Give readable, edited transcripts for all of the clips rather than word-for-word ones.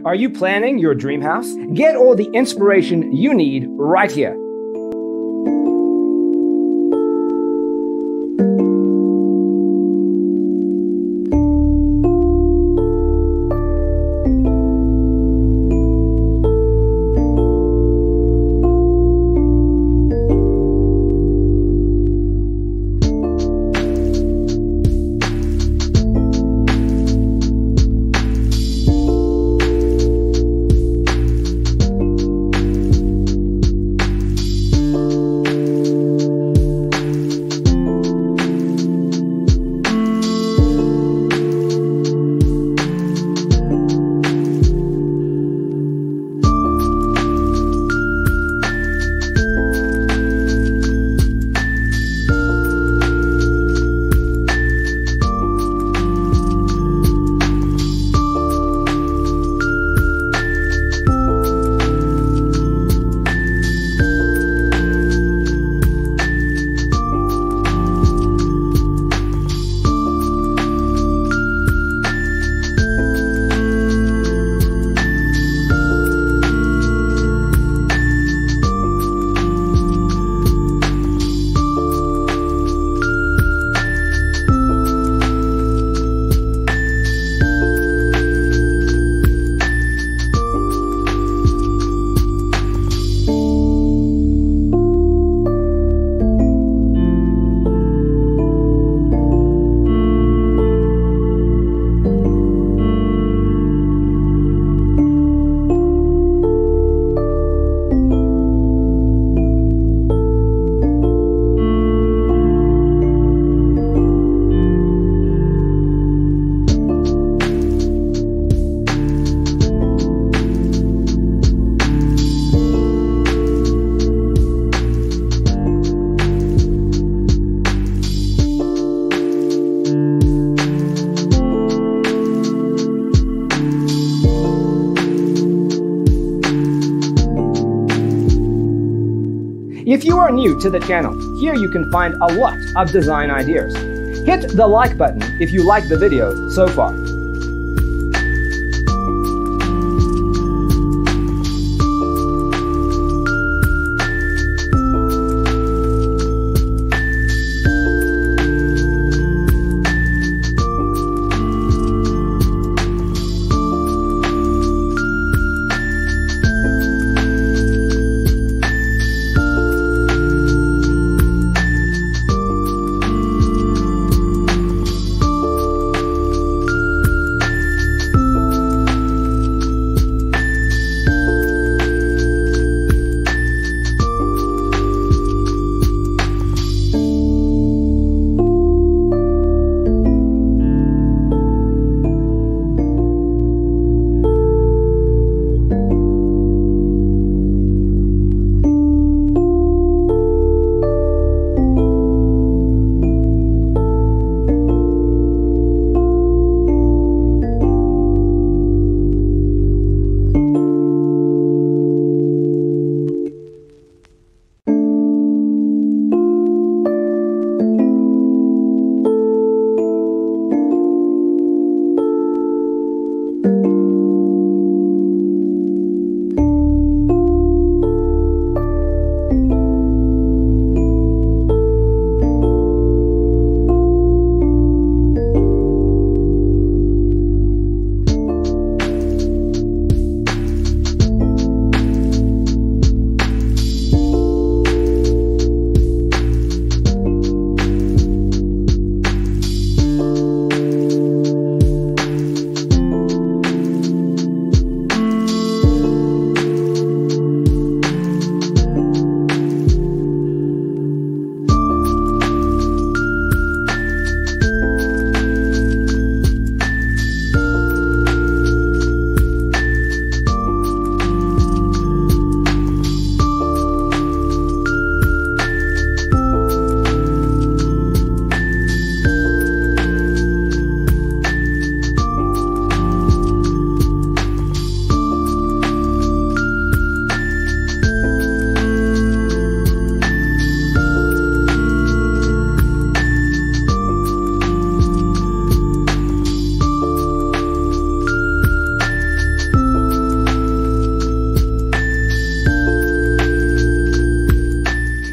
Are you planning your dream house? Get all the inspiration you need right here. If you are new to the channel, here you can find a lot of design ideas. Hit the like button if you like the video so far.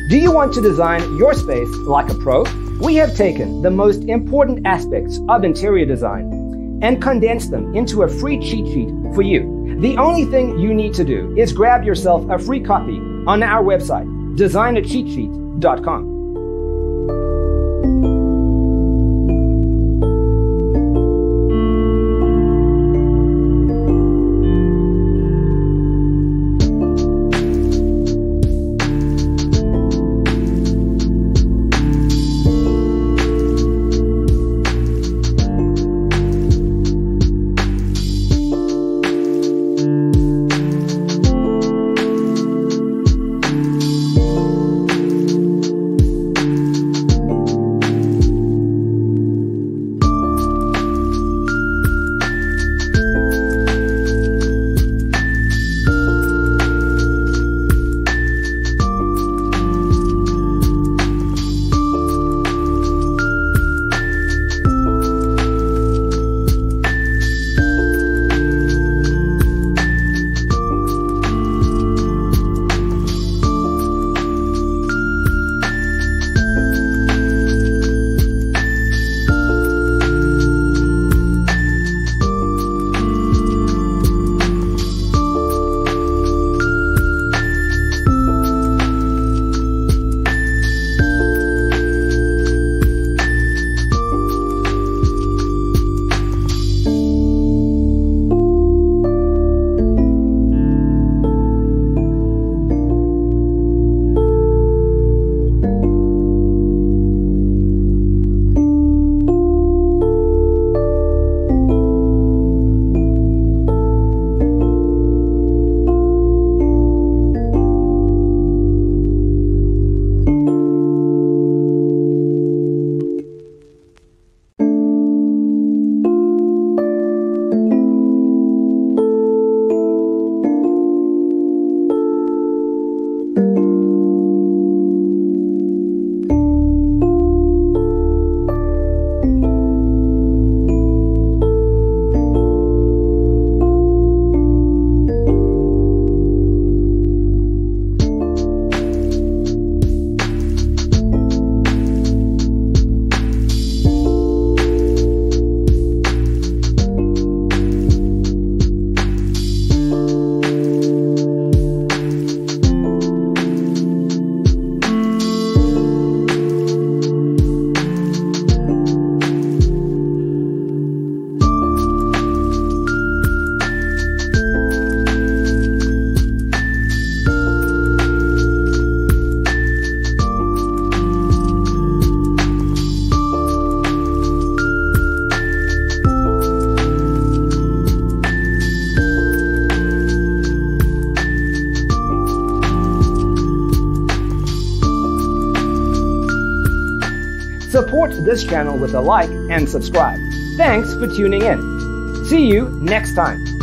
Do you want to design your space like a pro? We have taken the most important aspects of interior design and condensed them into a free cheat sheet for you. The only thing you need to do is grab yourself a free copy on our website, designercheatsheet.com. Support this channel with a like and subscribe. Thanks for tuning in. See you next time.